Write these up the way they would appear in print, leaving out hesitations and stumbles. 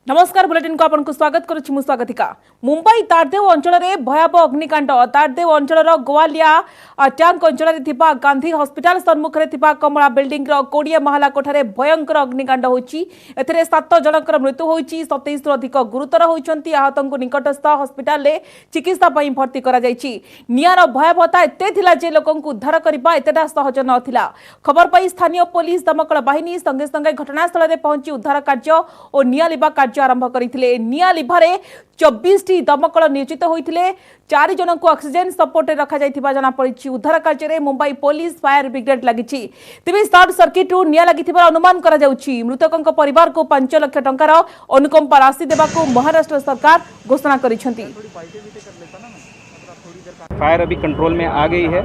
नमस्कार बुलेटिन को आपन को स्वागत करुछि मु स्वागतिका। मुंबई तारदेव अंचल में भयावह अग्निकांड। तारदेव अंचल गोवालिया टैंक अंचल में गांधी हॉस्पिटल सम्मुखें कमला बिल्डिंग 20 महला कोठारे भयंकर अग्निकांड होछि। एथिरे 7 जनकर मृत्यु होछि, 27 रु अधिक गुरुतर होइछन्ति। आहतंकु निकटस्थ हॉस्पिटल रे चिकित्सा पई भर्ती करा जायछि। नियार भयावहता एते थिला जे लोकंकु उद्धार करबा एतेटा सहज नथिला। खबर पाई स्थानीय पुलिस दमकल बाहिनी संगे संगे घटनास्थल रे पहुंची उद्धार कार्य और निया लिबा कार्य आरंभ करथिले। निया लिभारे 24 टी दमकल नियोजित होइथिले। 4 जन को ऑक्सीजन सपोर्ट रखा जायथिबा जना पड़िछि। उद्धार कार्य रे मुंबई पुलिस फायर ब्रिगेड लागिछि। तेबे शॉर्ट सर्किट रु निया लागिथिबा अनुमान करा जाउछि। मृतकक परिवार को 5 लाख टंकार अनुकंपा राशि देबाको महाराष्ट्र सरकार घोषणा करिसेंति। फायर अभी कंट्रोल में आ गई है।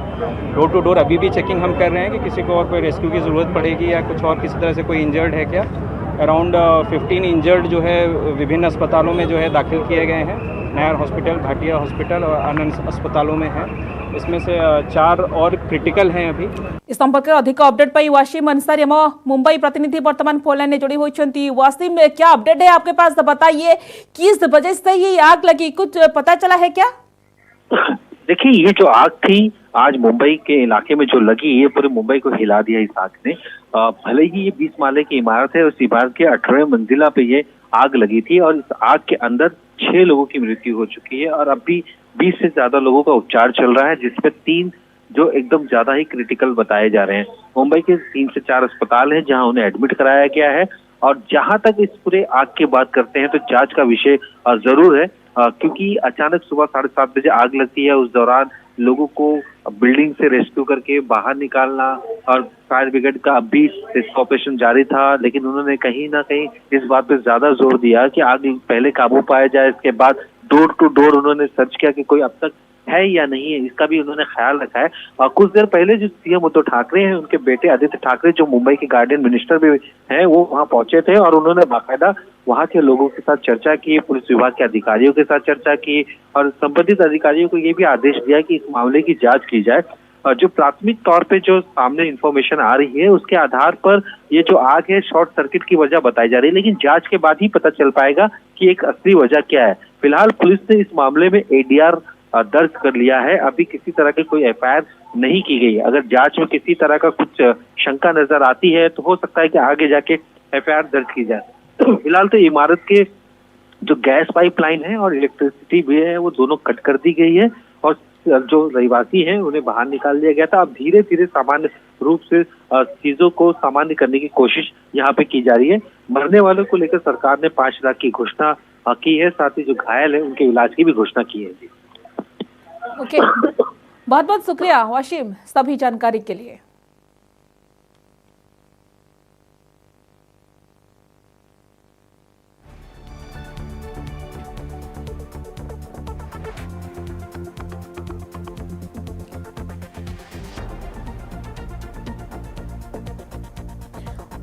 डोर टू डोर अभी भी चेकिंग हम कर रहे हैं कि किसी को और कोई रेस्क्यू की ज़रूरत पड़ेगी या कुछ और किसी तरह से कोई इंजर्ड है क्या। अराउंड 15 इंजर्ड जो है विभिन्न अस्पतालों में जो है दाखिल किए गए हैं। नायर हॉस्पिटल, भाटिया हॉस्पिटल और अन्य अस्पतालों में हैं। इसमें से 4 और क्रिटिकल हैं अभी। इस संपर्क में अधिक अपडेट पाई वासिम अंसारी हम मुंबई प्रतिनिधि वर्तमान फोन लाइन में जोड़ी होती। वासिम, क्या अपडेट है आपके पास, बताइए किस वजह से ये आग लगी, कुछ पता चला है क्या? देखिए, ये जो आग थी आज मुंबई के इलाके में जो लगी, ये पूरे मुंबई को हिला दिया इस आग ने। भले ही ये 20 माले की इमारत है, उस इमारत के 18वें मंजिला पे ये आग लगी थी और इस आग के अंदर 6 लोगों की मृत्यु हो चुकी है और अभी 20 से ज्यादा लोगों का उपचार चल रहा है, जिसमें 3 जो एकदम ज्यादा ही क्रिटिकल बताए जा रहे हैं। मुंबई के 3 से 4 अस्पताल हैं जहां उन्हें एडमिट कराया गया है। और जहां तक इस पूरे आग की बात करते हैं तो जांच का विषय जरूर है, क्योंकि अचानक सुबह 7:30 बजे आग लगती है। उस दौरान लोगों को बिल्डिंग से रेस्क्यू करके बाहर निकालना और फायर ब्रिगेड का अब भी रेस्क्यू ऑपरेशन जारी था, लेकिन उन्होंने कहीं ना कहीं इस बात पे ज्यादा जोर दिया कि आग पहले काबू पाया जाए। इसके बाद डोर टू डोर उन्होंने सर्च किया कि कोई अब तक है या नहीं है, इसका भी उन्होंने ख्याल रखा है। और कुछ देर पहले जो सीएम उद्धव ठाकरे हैं, उनके बेटे आदित्य ठाकरे जो मुंबई के गार्डियन मिनिस्टर भी हैं, वो वहां पहुंचे थे और उन्होंने बाकायदा वहां के लोगों के साथ चर्चा की, पुलिस विभाग के अधिकारियों के साथ चर्चा की और संबंधित अधिकारियों को ये भी आदेश दिया कि इस मामले की जांच की जाए। और जो प्राथमिक तौर पे जो सामने इंफॉर्मेशन आ रही है, उसके आधार पर ये जो आग है शॉर्ट सर्किट की वजह बताई जा रही है, लेकिन जांच के बाद ही पता चल पाएगा कि एक असली वजह क्या है। फिलहाल पुलिस ने इस मामले में ADR दर्ज कर लिया है। अभी किसी तरह की कोई FIR नहीं की गई। अगर जांच में किसी तरह का कुछ शंका नजर आती है तो हो सकता है कि आगे जाके FIR दर्ज की जाए। फिलहाल तो इमारत के जो गैस पाइपलाइन है और इलेक्ट्रिसिटी भी है, वो दोनों कट कर दी गई है और जो रहवासी हैं उन्हें बाहर निकाल दिया गया था। अब धीरे धीरे सामान्य रूप से चीजों को सामान्य करने की कोशिश यहाँ पे की जा रही है। मरने वालों को लेकर सरकार ने 5 लाख की घोषणा की है, साथ ही जो घायल है उनके इलाज की भी घोषणा की है। जी ओके, बहुत बहुत शुक्रिया वासिम सभी जानकारी के लिए।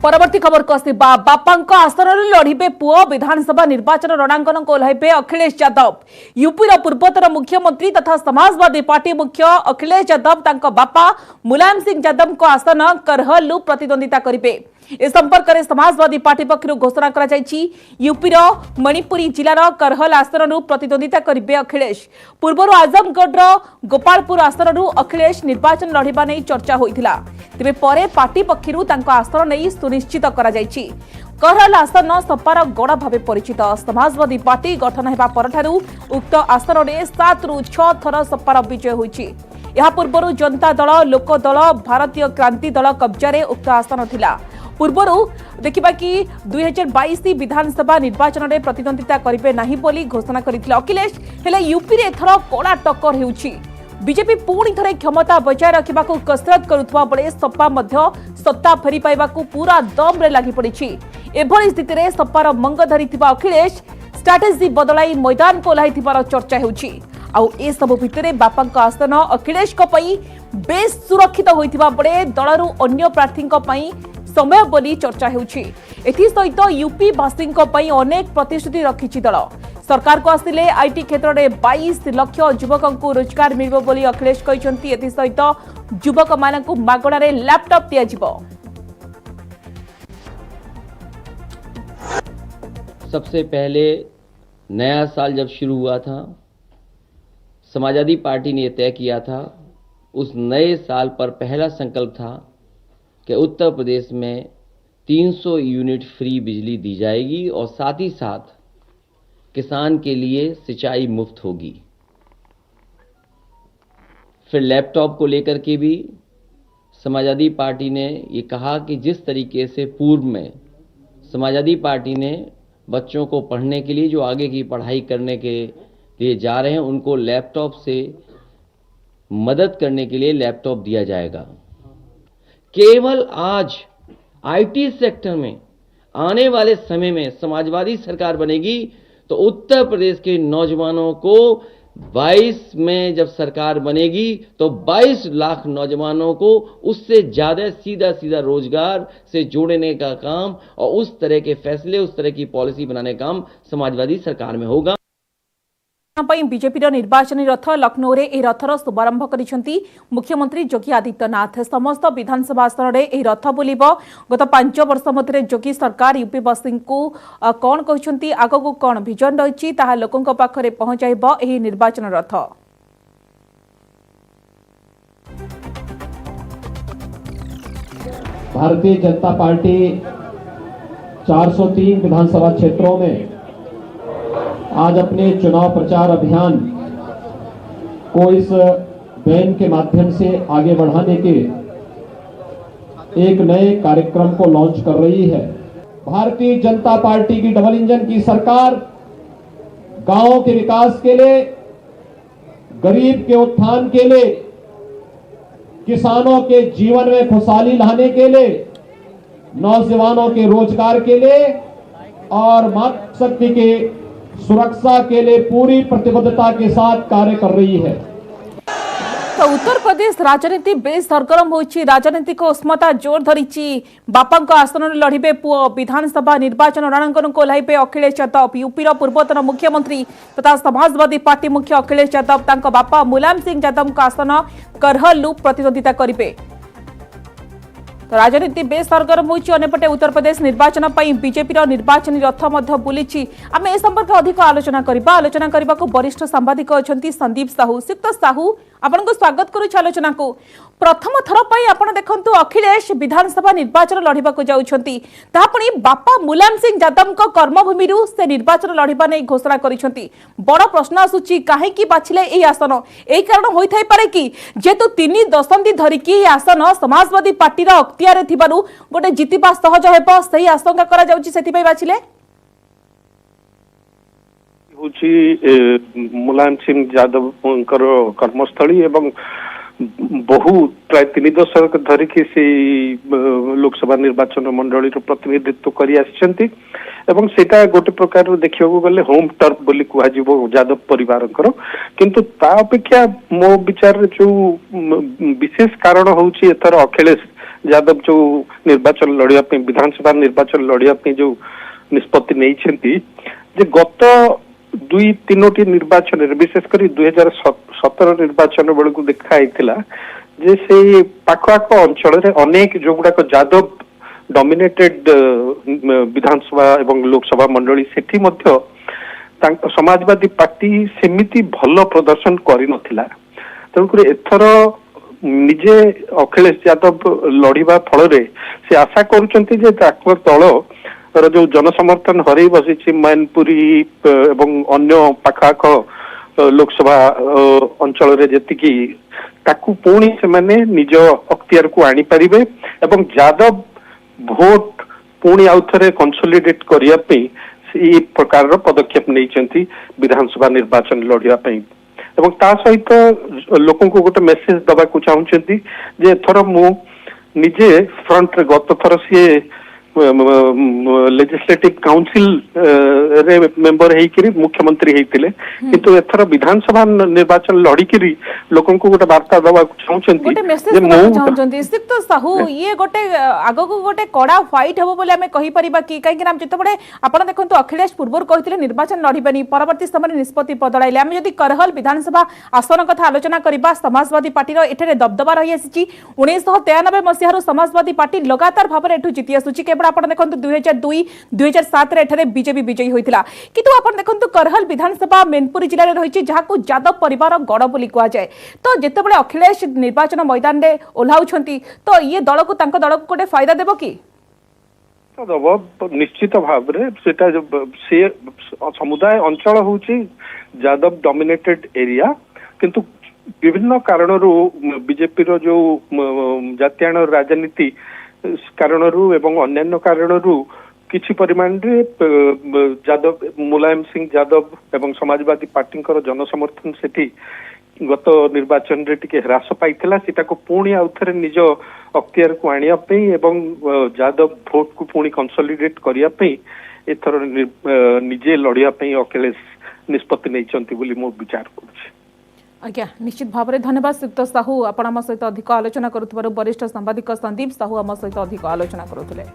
परवर्ती खबर को आसवा, बापा आसन लड़े पुओ विधानसभा निर्वाचन रणांगन को ओह्लैबे अखिलेश यादव। यूपीर पूर्वतन मुख्यमंत्री तथा समाजवादी पार्टी मुख्य अखिलेश यादव तांको बापा मुलायम सिंह यादव को आसन करहलु प्रतिद्वंदिता करेंगे। ए संपर्क में समाजवादी पार्टी पक्षर घोषणा करा जायछि। यूपीर मणिपुरी जिलार करहल आसन प्रतिद्वंदिता करेंगे अखिलेश। पूर्वर आजमगढ़ गोपालपुर आसन अखिलेश निर्वाचन लड़वा नहीं चर्चा होइथिला, तेबे परे पार्टी पक्षर तांको आसन नहीं सुनिश्चित करा जायछि। करहल आसन सपार गड़ा भाव परिचित। समाजवादी पार्टी गठन हेबा परठारु उक्त आसन में 7 रु 6 थर सपार विजय होइछि। यहा पूर्व जनता दल, लोक दल, भारतीय क्रांति दल कब्जारे उक्त आसन थिला। पूर्वर देखा कि 2022 विधानसभा निर्वाचन में प्रतिद्वंदिता करेंगे नहीं बोली घोषणा करथिले अखिलेश। हेले यूपी रे एथर कड़ा टक्कर हेउछि। बीजेपी पुणी थरे क्षमता बचाए रखा कसरत करुवा बेले सपा मध्य सत्ता फेरी पाइबाकू पूरा दम रे लगी पड़ी। एभली स्थिति में सपार मंग धरिथिबा अखिलेश स्ट्राटेजी बदलाई मैदान को ओह्लैथिबार चर्चा हेउछि। आउ ए सब भितरे बापांक आसन अखिलेश को पई बेस सुरक्षित होइथिबा बेले दलरू अन्य प्रार्थी पई समय बोली चर्चा हेउछि। एथि सहित यूपी वासी अनेक प्रतिश्रुति रखिछि दल। सरकार को आसिले आईटी क्षेत्र में 22 लाख युवकों को रोजगार मिलिबो बोली अखिलेश कहिसंती। एथि सहित युवक मानकु मागणारे लैपटॉप दिया जिवो। सबसे पहले नया साल जब शुरू हुआ था, समाजवादी पार्टी ने यह तय किया था, उस नए साल पर पहला संकल्प था कि उत्तर प्रदेश में 300 यूनिट फ्री बिजली दी जाएगी और साथ ही साथ किसान के लिए सिंचाई मुफ्त होगी। फिर लैपटॉप को लेकर के भी समाजवादी पार्टी ने ये कहा कि जिस तरीके से पूर्व में समाजवादी पार्टी ने बच्चों को पढ़ने के लिए जो आगे की पढ़ाई करने के लिए जा रहे हैं उनको लैपटॉप से मदद करने के लिए लैपटॉप दिया जाएगा। केवल आज आईटी सेक्टर में आने वाले समय में समाजवादी सरकार बनेगी तो उत्तर प्रदेश के नौजवानों को 22 में जब सरकार बनेगी तो 22 लाख नौजवानों को उससे ज्यादा सीधा रोजगार से जोड़ने का काम और उस तरह के फैसले, उस तरह की पॉलिसी बनाने का काम समाजवादी सरकार में होगा। बीजेपी निर्वाचन रथ लखनऊ में यह रथर शुभारंभ करिसेंती मुख्यमंत्री योगी आदित्यनाथ। समस्त विधानसभा आसन में यह रथ बुलिब। गत 5 वर्ष मध्य योगी सरकार यूपीवासी को कौन कहते आगक कौन विजन रही लोकों पाखरे पहुंचाइब यह निर्वाचन रथ। भारतीय जनता पार्टी 403 विधानसभा क्षेत्रों में आज अपने चुनाव प्रचार अभियान को इस वैन के माध्यम से आगे बढ़ाने के एक नए कार्यक्रम को लॉन्च कर रही है। भारतीय जनता पार्टी की डबल इंजन की सरकार गांवों के विकास के लिए, गरीब के उत्थान के लिए, किसानों के जीवन में खुशहाली लाने के लिए, नौजवानों के रोजगार के लिए और मातृशक्ति के सुरक्षा के लिए पूरी प्रतिबद्धता के साथ कार्य कर रही है। तो उत्तर प्रदेश राजनीति बेस सरगरम होइछि। राजनीतिक उष्मता जोर धरिछि। बापा आसन में लड़िबे पुओ। विधानसभा निर्वाचन रणांगन को ओह्लाइबे अखिलेश यादव। यूपीर पूर्वतन मुख्यमंत्री तथा समाजवादी पार्टी मुख्य अखिलेश यादव तांको बापा मुलायम सिंह यादव आसन करहलु प्रतिद्वंदिता करिबे। तो राजनीति बेस सरगरम होइछि। अन्यपटे उत्तर प्रदेश निर्वाचन पई बीजेपी निर्वाचन रथ मध्य बुलिछि। आम ए संपर्क अधिक आलोचना करबा को वरिष्ठ सांबादिक अछंती संदीप साहू। सिक्त साहू आपन को स्वागत करूछि आलोचना को। प्रथम थर पई आपण देखंतु अखिलेश विधानसभा निर्वाचन लड़िबा को जाउछंती। तापणी बापा मुलायम सिंह यादव को कर्मभूमि रु से निर्वाचन लड़िबा नै घोषणा करिसंती। बड़ प्रश्न आसुछि काहे की बाछिले एई आसन। एई कारण होई थाई पारे कि जेतु 3 दशंधि धरि की एई आसन समाजवादी पार्टी रा अख्तियार थिबारु गोटे जितिबा सहज हेबो सही आशंका करा जाउछि। सेति पई बाछिले मुलायम सिंह यादव कर्मस्थली एवं बहु प्राय 3 दशक धरिकी से लोकसभा निर्वाचन मंडली प्रतिनिधित्व कर सेटा गोटे प्रकार देखा गले होम टर्फ बोली कहजिबो यादव परिवार किंतु ता अपेक्षा मो विचार जो विशेष कारण होउछि एथर अखिलेश यादव जो निर्वाचन लड़िया विधानसभा निर्वाचन लड़िया जो निष्पत्ति नहीं गत 2-3 निर्वाचन विशेषकर 2017 निर्वाचन बेलू देखाई जे से पाखआख अंचल अनेक जो गुड़ाक यादव डोमिनेटेड विधानसभा एवं लोकसभा मंडली सेठी मध्य समाजवादी पार्टी सेमिति भल प्रदर्शन करि नथिला। तेणुकर एथर निजे अखिलेश यादव लड़िबा फल से आशा करुचंती जे तल जो जनसमर्थन हरई बसी मैनपुरी एवं अन्य पाखाख लोकसभा अंचल जी ताकू पुणी से माने निज अख्तियार को आनी पारिबे एवं यादव भोट पुणी आउ थे कंसोलिडेट करने ये प्रकार पदक्षेप नहीं विधानसभा निर्वाचन लड़ाई एवं ता सहित लोक को गोटे मेसेज दबा को चाहते जे एथर मु निजे फ्रंट रे गत थर सी लेजिस्लेटिव काउंसिल रे मेंबर हेकरी मुख्यमंत्री हेतिले किंतु एथर विधानसभा निर्वाचन लड़ीकरी लोकन को गोटे वार्ता दबा चाहछंती गोटे मेसेज दबा चाहछंती। सिक्त साहू ये गोटे आगो को गोटे कड़ा फाइट हेबो बोले हमें कहि परिबा कि काहे कि नाम जते बडे आपण देखंतु अखिलेश पूर्वर कहिथिले निर्वाचन लड़ीबेनी परवर्ती समय निष्पत्ति बदलाइले। आमे जदि करहल विधानसभा आसन कथा आलोचना करिबा समाजवादी पार्टी रो एठरे दबदबा रही आसी 1993 मसिहारो समाजवादी पार्टी लगातार भाबरे एठु जिति आसुची। যেতবে আপনার দেখুন 2002 2007 এখানে বিজেপি বিজয়ী হয়েছিল কিন্তু আপনার দেখুন করহল বিধানসভা মেনপুरी जिले रही जहाँ यादव परिवार गड़ बोली कहुए तो जितेबाला अखिलेश निर्वाचन मैदान में ओह्लाउं तो ये दल को दल को गोटे फायदा देव कि दब निश्चित भाव से समुदाय अंचल हूँ यादव डोमिनेटेड एरिया किंतु विभिन्न कारण बीजेपी जो जातीय राजनीति कारण एवं अन्य कारण किछि परिमाण रे यादव मुलायम सिंह यादव एवं समाजवादी पार्टी जनसमर्थन सेठी गत निर्वाचन रे टिके ह्रास पाइथिला सेटा को पुणी आउथरे निज अख्तियार को आनिया पे एवं यादव भोट को पुणी कंसोलिडेट करिया पे एथर निजे लड़िया पे अखिलेश निष्पत्ति नहीं बोली मो विचार करूछि। आज्ञा निश्चित भाव में धन्यवाद श्रीयुक्त साहू आपण आम सहित अधिक आलोचना करुथिबारु वरिष्ठ सांबादिक संदीप साहू आम सहित अधिक आलोचना करुथिले।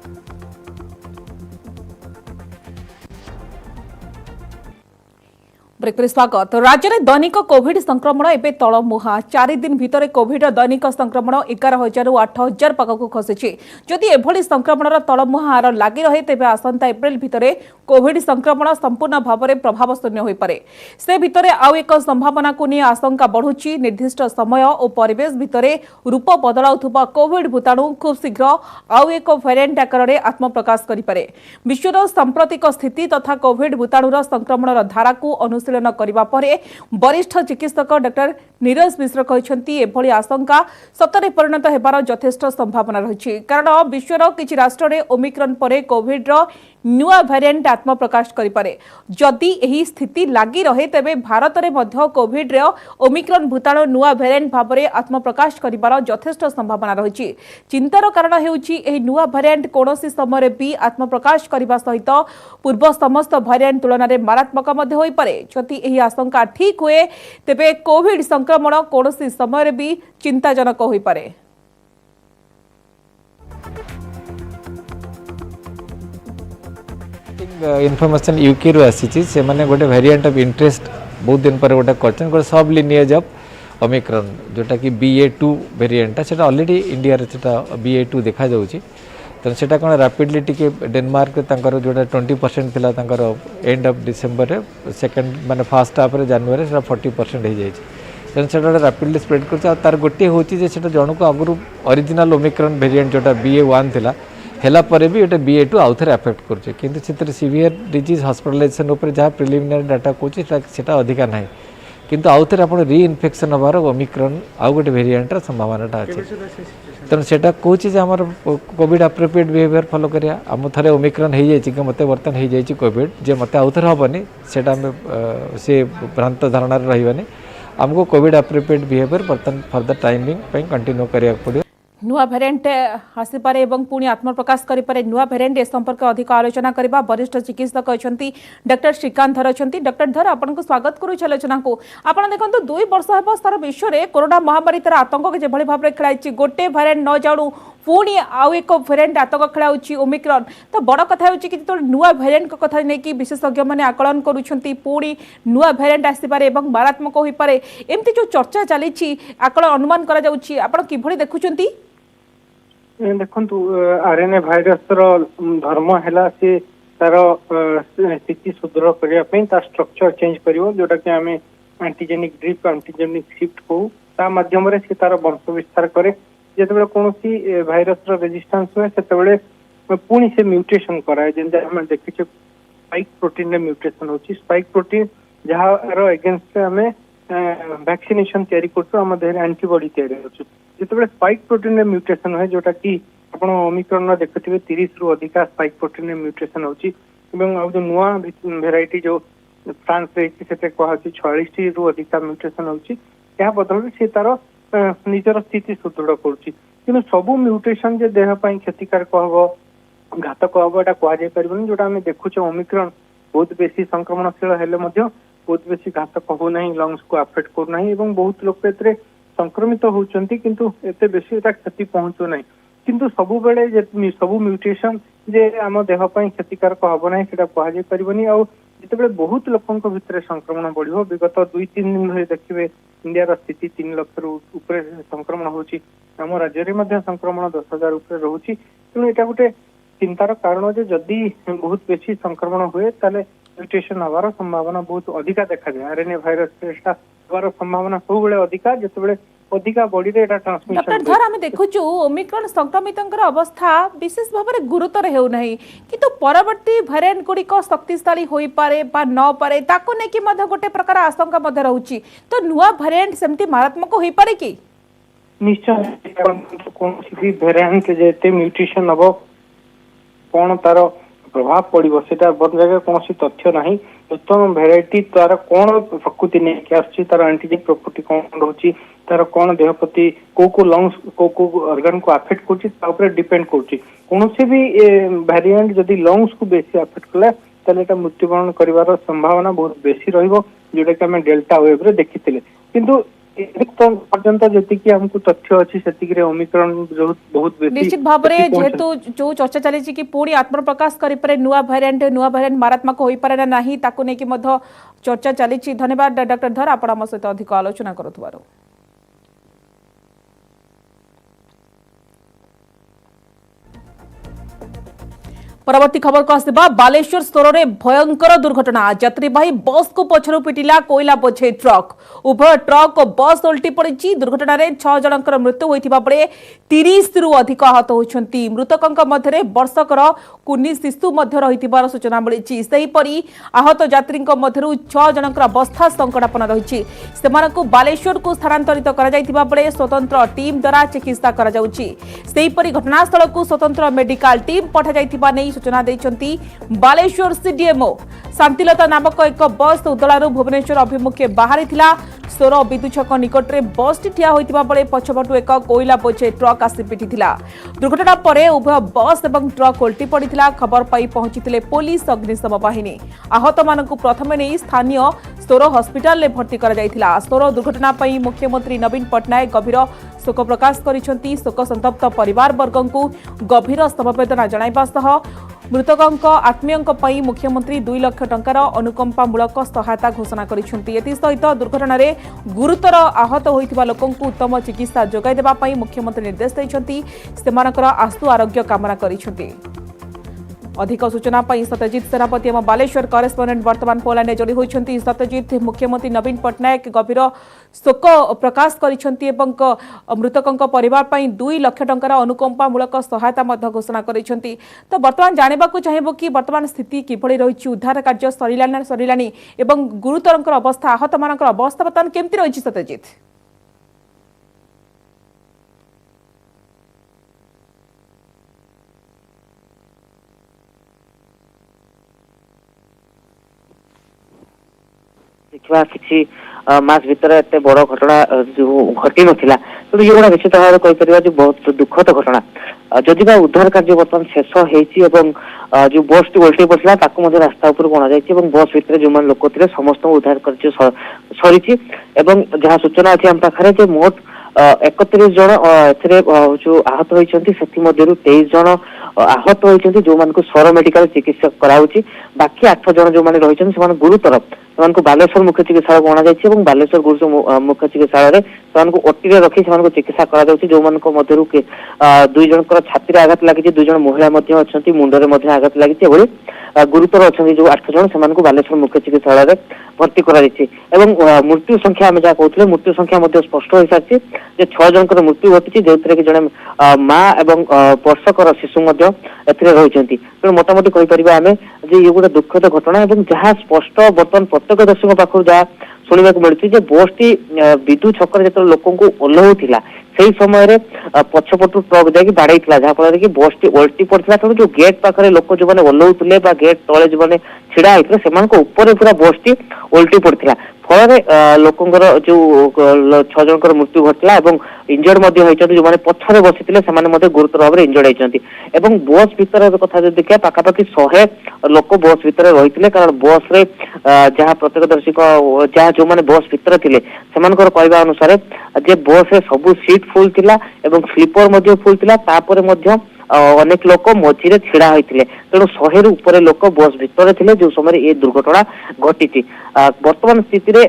ब्रेक स्वागत राज्य में दैनिक कोविड संक्रमण एवं तलमुहा 4 दिन भितर कोविड दैनिक संक्रमण 11,000 ରୁ 8,000 पाखक खसी जदि एभली संक्रमण तलमुहा हार लगी रहे तेज आसंता एप्रिल भितर कोविड संक्रमण संपूर्ण भाव में प्रभाव शून्य हो पारे से भितर आउ एक संभावना को नहीं आशंका बढ़ुची निर्दिष्ट समय और परिवेश भितर रूप बदलाउथुबा कोविड भूताणु खूब शीघ्र आउ एक वेरिएंट आकार में आत्मप्रकाश करिपारे विश्वर सांप्रतिक स्थिति तथा कोविड भूताणुर संक्रमण धारा को अनुशीलन करबा परे वरिष्ठ चिकित्सक डॉक्टर नीरज मिश्र कहते एभली आशंका सतरे परिणत हेबार यथेष्ट संभावना रही कारण विश्वर किछि राष्ट्र में ओमिक्रॉन परे कोविड रो नुआ वेरिएंट आत्मप्रकाश करिपारे जदि एही स्थिति लगी रहे तेबे भारत में मध्य कोविड रो ओमिक्रॉन भूताणु नुआ वेरिएंट भाव में आत्मप्रकाश करिबार यथेष्ट संभावना रही चिंतार कारण हेउछि एही नुआ वेरिएंट कोनोसी समय भी आत्मप्रकाश करबा सहित पूर्व समस्त वेरिएंट तुलन में मारात्मक मध्य होई पारे जदि एही आशंका ठीक हुए तेबे कोविड संक्रमण कोनोसी समय भी चिंताजनक होई पारे। इनफॉरमेशन यूके रु आसी से माने गोटे वेरिएंट ऑफ इंटरेस्ट बहुत दिन पर गोटे करछन गोटे सब लिनिएज ऑफ ओमिक्रॉन जोटा कि BA.2 वेरिएंट सेटा ऑलरेडी इंडिया रे सेटा BA.2 देखा जाउची तो सेटा कोन रैपिडली टिके डेनमार्क तांकर जोटा 20% थिला तांकर एंड ऑफ डिसेंबर रे सेकंड माने फर्स्ट हाफ रे जनवरी सेटा 40% हो जाई तो सेटा रैपिडली स्प्रेड करछ तार गोटे होची जे सेटा जणको अगरु ओरिजिनल ओमिक्रॉन वेरिएंट जोटा BA.1 थिला हेला परे भी एटा BA.2 आउथरे अफेक्ट करछे किंतु चित्र सीवियर डिजीज हॉस्पिटलाइजेशन ऊपर जहाँ प्रिलिमिनरी डाटा कोची सेटा अधिका नाही किंतु आउथरे आपण री इन्फेक्शन हबार ओमिक्रॉन आउ गोटे वेरिएंट रा संभावनाटा अछि तेणु सेटा कोची जे हमर कोविड एप्रोप्रिएट बिहेवियर फॉलो करिया हम थरे ओमिक्रॉन हे जाय कि मते वर्तन हे जाय कोविड जे मते आउथरे हबनी सेटा हम से भ्रांत धारणा रहिबनी हमको कोविड एप्रोप्रिएट बिहेवियर वर्तन फर्दर टाइमिंग पे कंटिन्यू करिया पड़ियो। नुआ वेरिएंट आसीपारे एवं पुणी आत्मप्रकाश करिपारे नुआ वेरिएंट ए संपर्क अधिक आलोचना करबा वरिष्ठ चिकित्सक अछंती डॉक्टर श्रीकांत धर अछंती डॉक्टर धर आपन को स्वागत करू आलोचना को आपन देखंतु 2 वर्ष हेबो सारा विश्व रे कोरोना महामारी तर आतंक के जेभली भाबरे खेलाइछि गोटे वेरिएंट न जाणु पुणी आउ एक वेरिएंट आतंक खेलाउछि ओमिक्रॉन तो बड़ कथा होछि कि तो नुआ वेरिएंट को कथा नै कि विशेषज्ञ माने आकलन करूछंती पुणी नुआ वेरिएंट आसीपारे एवं मारात्मक होई पारे एम्ति जो चर्चा चलीछि आकलन अनुमान करा जाउछि आपन किभली देखुछंती देखु आरएनए भाइरस धर्म है सी तार स्थिति सुदृढ़ करने स्ट्रक्चर चेंज करिवो जोटा कि आम एंटीजेनिक ड्रिप एंटीजेनिक शिफ्ट कहू ता माध्यम से तार वंश विस्तार करे जिते कौन भाइरस रेजिस्टेंस हुए से पुणी से म्यूटेशन कराए जैसे आम देखीचे स्पाइक प्रोटीन रे म्यूटेशन होची स्पाइक प्रोटीन जहाँ एगेंस्ट आम वैक्सीनेशन तैयारी करछो आम देह एंटीबॉडी तैयारी होची जिते स्पाइक प्रोटीन रे म्यूटेशन है जोटा कि आपण ओमिक्रॉन देखुथिबे 30 रु अधिक स्पाइक प्रोटीन रे म्यूटेशन होची एवं आ जो नुआ वेराइटी जो फ्रांस रे सेते कहछि 46 रु अधिक म्यूटेशन होची या बदल से तार निजर स्थिति सुदृढ़ करूची किंतु सबु म्यूटेशन जे देह पई क्षतिकारक हबो घातक हबो एटा कह जाय परबनी जोटा हम देखुछे ओमिक्रॉन बहुत बेसी संक्रमणशील हेले मध्य बहुत बेसी घातक हो नहीं लंग्स को अफेक्ट कर नहीं एवं बहुत लोक एतरे संक्रमित होउचंती किंतु एते बेसी एटा क्षति पहुंचो नहीं किंतु सबु बेले जे सबु म्यूटेशन जे आम देह पई क्षतिकारक हबो नहीं सेटा कह जाय परबनी आ जिते बहुत लोकंक भितर संक्रमण बढ़ियो विगत 2-3 दिन धरि देखिबे इंडिया स्थिति 3 लाख रु ऊपर संक्रमण होची आम राज्य रे मध्य संक्रमण 10,000 ऊपर रहउची तेणु एटा गोटे चिंतार कारण जे जदि बहुत बेसी संक्रमण हुए ताले म्यूटेशन हवार संभावना बहुत अधिका देखा जाए। आरएनए भाइरस हवार संभावना सब बेले अधिका जिते अधिका बॉडी रे एटा डॉक्टर ट्रांसमिशन धर आम देखु ओमिक्रॉन संक्रमित अवस्था विशेष भाव में गुरुतर हेउना किंतु परवर्ती वेरिएंट गुड़िक शक्तिशाली होई पारे बा न पारे ताको ने कि मध्य गोटे प्रकार आशंका मध्य रहउची तो नुआ वेरिएंट सेमती मारात्मक होई पारे कि निश्चय कौन भी वेरिएंट जेते म्यूटेशन हबो कौन तार प्रभाव पड़ो सेटा जगह कौन तथ्य ना नूतन भेराइटी तार कौन प्रकृति नहीं आस तार एंटीजेन प्रकृति कौन रोचे तार कौन देह प्रति को लंग्स को ऑर्गन को अफेक्ट कर डिपेंड कर कौन भी वेरिएंट जदि लंग्स को बेसी अफेक्ट कला ताले मृत्युवरण कर संभावना बहुत बेसी रहिबो जोटा कि आम डेल्टा वेव रे देखिथिले किंतु पर्यंत जी हमको तथ्य अच्छी से ओमिक्रॉन बहुत बेसी निश्चित भाव में जेहेतु जो चर्चा चली कि पुणी आत्मप्रकाश करें नुआ वेरिएंट मारात्मक हो पारे ना नहीं ताकू नहीं कि मध्य चर्चा चली। धन्यवाद डॉक्टर धर आप सहित अधिक आलोचना करुवार। परवर्ती खबर को आसवा बालेश्वर स्तर में भयंकर दुर्घटना यात्रीवाही बस को पछरु पिटिला कोयला बोझे ट्रक उभय ट्रक और बस उल्टी पड़ी दुर्घटन में 6 जनकर मृत्यु होता बेले 30 रु अधिक आहत होती मृतकों मध्य वर्षकर कुनी शिशु रही सूचना मिली सेहीपरि आहत यात्री मध्य 6 जनकर अवस्था संकटापन रही बालेश्वर को स्थानांतरित कर स्वतंत्र टीम द्वारा चिकित्सा कर घटनास्थल को स्वतंत्र मेडिकल टीम पठाई नहीं सूचना देइछंती बालेश्वर सीडीएमओ शांतिलता नामक एक बस उदलारू भुवनेश्वर अभिमुखे बाहरी थिला सोर विद्युत छक निकट में बस टी ठिया होइतिबा बेले पछपटु एक कोयला बोझे ट्रक आसी पिटिथिला दुर्घटना परे उभय बस एवं ट्रक उल्टी पड़िथिला खबर पाई पहुंचीथिले पुलिस अग्निशम बाहिनी आहत मानकु प्रथमे नै स्थानीय सोर हॉस्पिटल में भर्ती करा जायथिला सोर दुर्घटना पाई मुख्यमंत्री नवीन पटनायक गभीर शोक प्रकाश करिसेंती शोक संतप्त परिवार वर्गंकु गभीर समवेदना जणाइबा सह मृतकों आत्मीयों पई मुख्यमंत्री 2 लाख टंकार अनुकंपामूलक सहायता घोषणा करिसेंती एति सहित दुर्घटना रे गुरुतर आहत होइतिबा लोकंकु उत्तम चिकित्सा जोगाई देबा पई मुख्यमंत्री निर्देश दैछंती सेमानकर आशु आरोग्य कामना करिसेंती। अधिक सूचना पाई सत्यजित सेनापति एवं बालेश्वर करेस्पोंडेंट वर्तमान फोन जोड़ी होती सत्यजित मुख्यमंत्री नवीन पटनायक गभीर शोक प्रकाश करिसेंती एवं मृतकों परिवार पई 2 लाख टंकार अनुकंपामूलक सहायता मध्य घोषणा करिसेंती। तो वर्तमान जानिबाकू चाहिबो कि वर्तमान स्थिति किभଳି रहिछि उद्धार कार्य सरिलानी एवं गुरुतरंकर अवस्था आहत मानकर अवस्था वर्तमान केमति रहिछि सत्यजित? देखा किसी मास भीतर एत बड़ घटना जो घटी नाला तो ये गुड़ा निश्चित भाव कहीपर जो बहुत दुखद घटना जदि उद्धार कार्य बर्तमान शेष हो जो बस टी ओल्टे पड़ा रास्ता उपर बना जाए बस भीतर जो लोक थे समस्त उद्धार कार्य सरी जहाँ सूचना अच्छी आम पाखे मोट 31 जन जो आहत होती 23 जन आहत होती जो मान सर मेडिकल चिकित्सा कराऊँगी बाकी 8 जन जो मैंने रही गुरुतर से बालेश्वर मुख्य चिकित्सा गणा जाए बालेश्वर गुरु मुख्य चिकित्सा ओटी रखी से चिकित्सा करा जो मध्य 2 जन छाती आघात लगी 2 जन महिला अच्छा मुंडे आघात लगी गुरुतर अच्छा जो 8 जन से बालेश्वर मुख्य चिकित्सा भर्ती कर मृत्यु संख्या आम जहाँ कहते मृत्यु संख्या स्पष्ट हो सारी 6 जन मृत्यु घटी जो कि जड़े माँ एवं वर्षकर शिशु रही तेणु मोटामोटी कहीपर आम जे ये गोटे दुखद घटना जहाँ स्पष्ट बर्तमान प्रत्यक्षदर्शी पाखु जहाँ शुणा मिलूँ बस टी विद्युत छक जो लोक ओह्लौला से समय पछपटू ट्रक जाकि बाड़े जहाँफल कि बस टी ओल्टी पड़ा तेणु जो गेट पाखे लोक जो मैंने ओह्लौले गेट तले जो मैंने छिड़ा होते से पूरा बस टी ओल्टी पड़ा फल लोकंर जो 6 जनकर मृत्यु घटला इंजर्ड होती जो मैंने पछरे बसी से गुरुतर भाव में इंजर्ड होती बस भीतर कथा जो देखा पाखापाखि 100 लोक बस भीतर रही कारण बस रे जहाँ प्रत्यक्षदर्शी जहाँ जो मैंने बस भीतर थे कहवा अनुसार जे बस रे सबू सीट फुल थिला स्लीपर फुल थिला अनेक लोक मझिरे छिड़ा होइथिले तेणु 100 रु ऊपर लोक बस भितर थिले जो समय ये दुर्घटना घटिछि। वर्तमान स्थिति रे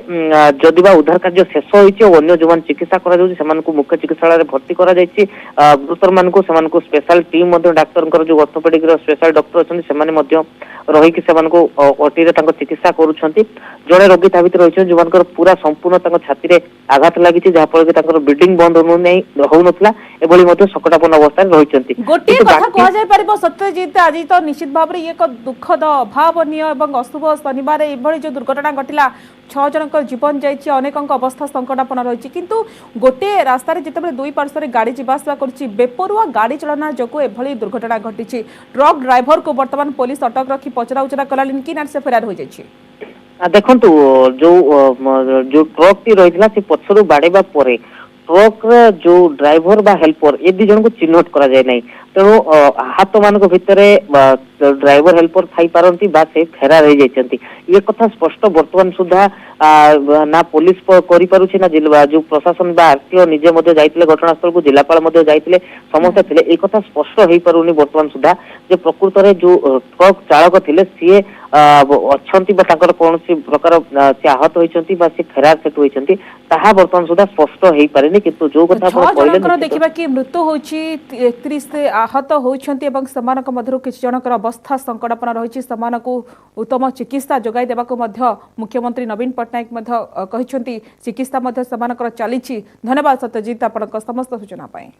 जदि बा उद्धार कार्य शेष होइछि और अन्य जो चिकित्सा करा जाउछि सेमानकु मुख्य चिकित्सालय रे भर्ती करा जाइछि। गुरुतर मानकु सेमानकु स्पेशल टीम मध्ये डाक्टरकर जो ऑर्थोपेडिक रो स्पेशल डॉक्टर अछन सेमाने मध्ये रही कि सेमानकु ओटी रे तांको चिकित्सा करूछंती। जणे रोगी ता भितर रहिछन जोमानकर पूरा संपूर्ण तांको छाती रे आघात लागिछि जहा पर कि तांकर ब्लीडिंग बंद होउ नथला एबोली मध्ये सकटापन्न अवस्था रे रहिछंती। गोटे कथा कह जाय परिबो सत्यजित आज तो निश्चित भाव रे एक दुखद अभावनीय एवं अशुभ शनिवार एभली जो दुर्घटना घटिला 6 जनकर जीवन जाइछि अनेकक अवस्था संकटापन्न रहिछि किंतु गोटे रास्ता रे जेतेबे दुई पार्श्व रे गाड़ी जीवासवा करछि बेपरुआ गाड़ी चलना जको एभली दुर्घटना घटिछि। ट्रक ड्राइवर को वर्तमान पुलिस अटक रखी पचरा उचरा कलालिन कि ना से फरार हो जाइछि। देखंतु जो ट्रक टी रहितला से पछरु बाडेबा परे ट्रक रे जो ड्राइवर बा हेल्पर ए दी जन को चिन्हट करा जाय नै तेणु हाथ मान भितरे ड्राइवर हेल्पर थाई पारंती बा से फेरार हो जाइछंती। ये कथा स्पष्ट वर्तमान सुधा ना पुलिस करि पारुछि ना जिला जो प्रशासन बा आरटीओ निजे मध्ये जाइतिले घटनास्थल को जिलापाल मध्ये जाइतिले समस्त थिले ए कथा स्पष्ट होई पारुनी वर्तमान सुधा जे प्रकृत रे जो ट्रक चालक थिले सीए अछंती बा ताकर कोनसी प्रकार से आहत होइछंती बा से फेरार सेट होइछंती ताहा वर्तमान सुधा स्पष्ट होई पारेनी किंतु जो कथा आपण कहले देखिबा कि मृत्यु होछि 31 से आहत होइछंती एवं समानक मध्यरु किछ जनकर अवस्था संकटापन्न रहिछि समानकु उत्तम चिकित्सा जोगाई देबाकू मध्य मुख्यमंत्री नवीन पटनायक मध्य कहिछंती चिकित्सा मध्य समानकर चलिछि। धन्यवाद सत्यजित आपनक समस्त सूचना पाए।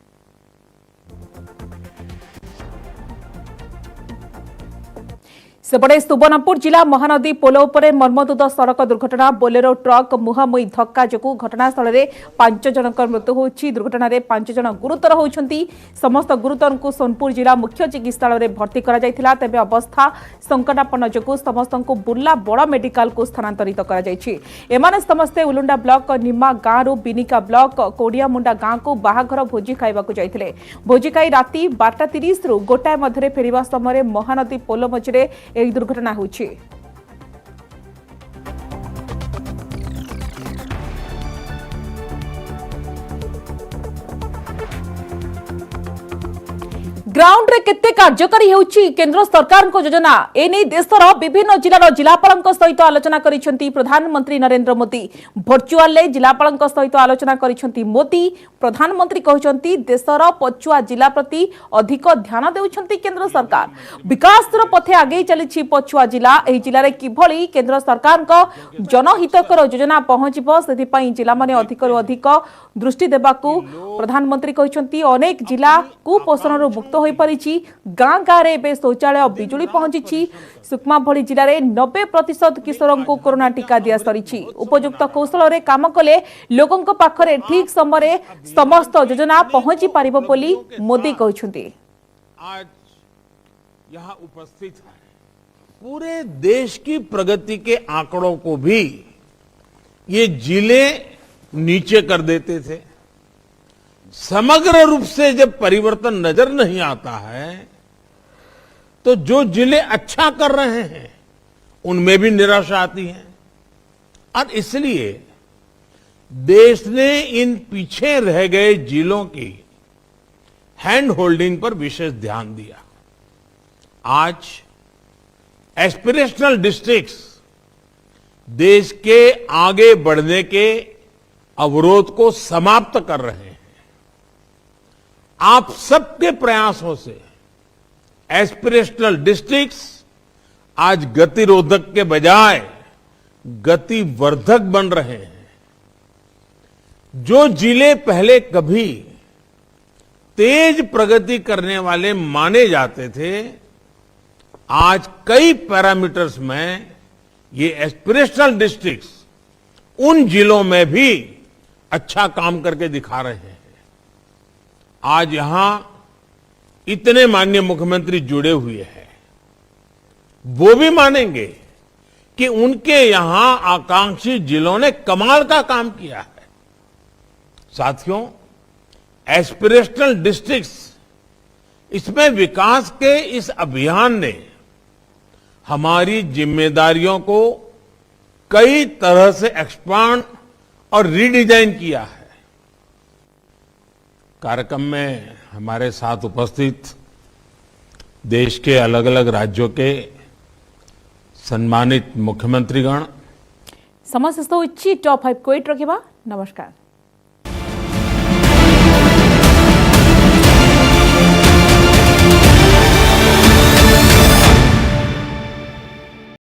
सेपटे सुवर्णपुर जिला महानदी पोल उपरे मर्मन्तुद सड़क दुर्घटना बोलेरो ट्रक मुहांमुही धक्का जो घटनास्थल में 5 जनकर मृत्यु होछि। दुर्घटना रे 5 जन गुरुतर होइछंती। समस्त गुरुतर को सोनपुर जिला मुख्य चिकित्सालय में भर्ती करा जायथिला तेबे अवस्था संकटापन्न जो समस्त को बुर्ला बड़ मेडिकल को स्थानांतरित करा जायछि। एमाने समस्ते उलुंडा ब्लॉक निमा गाँव रु बिनिका ब्लॉक कोडिया मुंडा गाँव को बाहाघर भोजी खाइबाकू जायथिले। भोजी खाई राति 12:30 रु गोटाए मध्यरे फेरिबा समय महानदी पोल मझिरे एक दुर्घटना होछि। ग्राउंड रे केते कार्यकारी होउछि केंद्र सरकार को योजना एने देशर विभिन्न जिलार जिलापाल सहित आलोचना करिसेंती प्रधानमंत्री नरेंद्र मोदी। वर्चुअल ले जिलापाल सहित आलोचना करिसेंती मोदी। प्रधानमंत्री कहउछंती देशर पछुआ जिला प्रति अधिक ध्यान देउछंती केंद्र सरकार। विकास पथे आगे चलिछि पछुआ जिला एही जिला रे किभली केंद्र सरकार को जनहितकर योजना पहुंचबो सेति पई जिला माने अधिकरु अधिक दृष्टि देबाकू प्रधानमंत्री कहउछंती। अनेक जिला कुपोषण रु मुक्त गाँ गाँव में शौचालय बिजुली पहुंची। सुकमा भली जिले में 90% किशोर को कोरोना टीका दिया सरी। उपयुक्त कौशल रे काम कले लोकों पाखरे ठीक समय समस्त योजना पहुंची पारिबो बोली मोदी कहउछंती। आज यहाँ उपस्थित है पूरे देश की प्रगति के आंकड़ों को भी ये जिले नीचे कर देते थे। समग्र रूप से जब परिवर्तन नजर नहीं आता है तो जो जिले अच्छा कर रहे हैं उनमें भी निराशा आती है और इसलिए देश ने इन पीछे रह गए जिलों की हैंड होल्डिंग पर विशेष ध्यान दिया। आज एस्पिरेशनल डिस्ट्रिक्ट्स देश के आगे बढ़ने के अवरोध को समाप्त कर रहे हैं। आप सबके प्रयासों से एस्पिरेशनल डिस्ट्रिक्ट्स आज गतिरोधक के बजाय गतिवर्धक बन रहे हैं। जो जिले पहले कभी तेज प्रगति करने वाले माने जाते थे आज कई पैरामीटर्स में ये एस्पिरेशनल डिस्ट्रिक्ट्स उन जिलों में भी अच्छा काम करके दिखा रहे हैं। आज यहां इतने माननीय मुख्यमंत्री जुड़े हुए हैं वो भी मानेंगे कि उनके यहां आकांक्षी जिलों ने कमाल का काम किया है। साथियों, एस्पिरेशनल डिस्ट्रिक्ट्स इसमें विकास के इस अभियान ने हमारी जिम्मेदारियों को कई तरह से एक्सपांड और रीडिजाइन किया है। कार्यक्रम में हमारे साथ उपस्थित देश के अलग अलग राज्यों के सम्मानित मुख्यमंत्रीगण समस्त टॉप 5 क्वेट रखा। नमस्कार।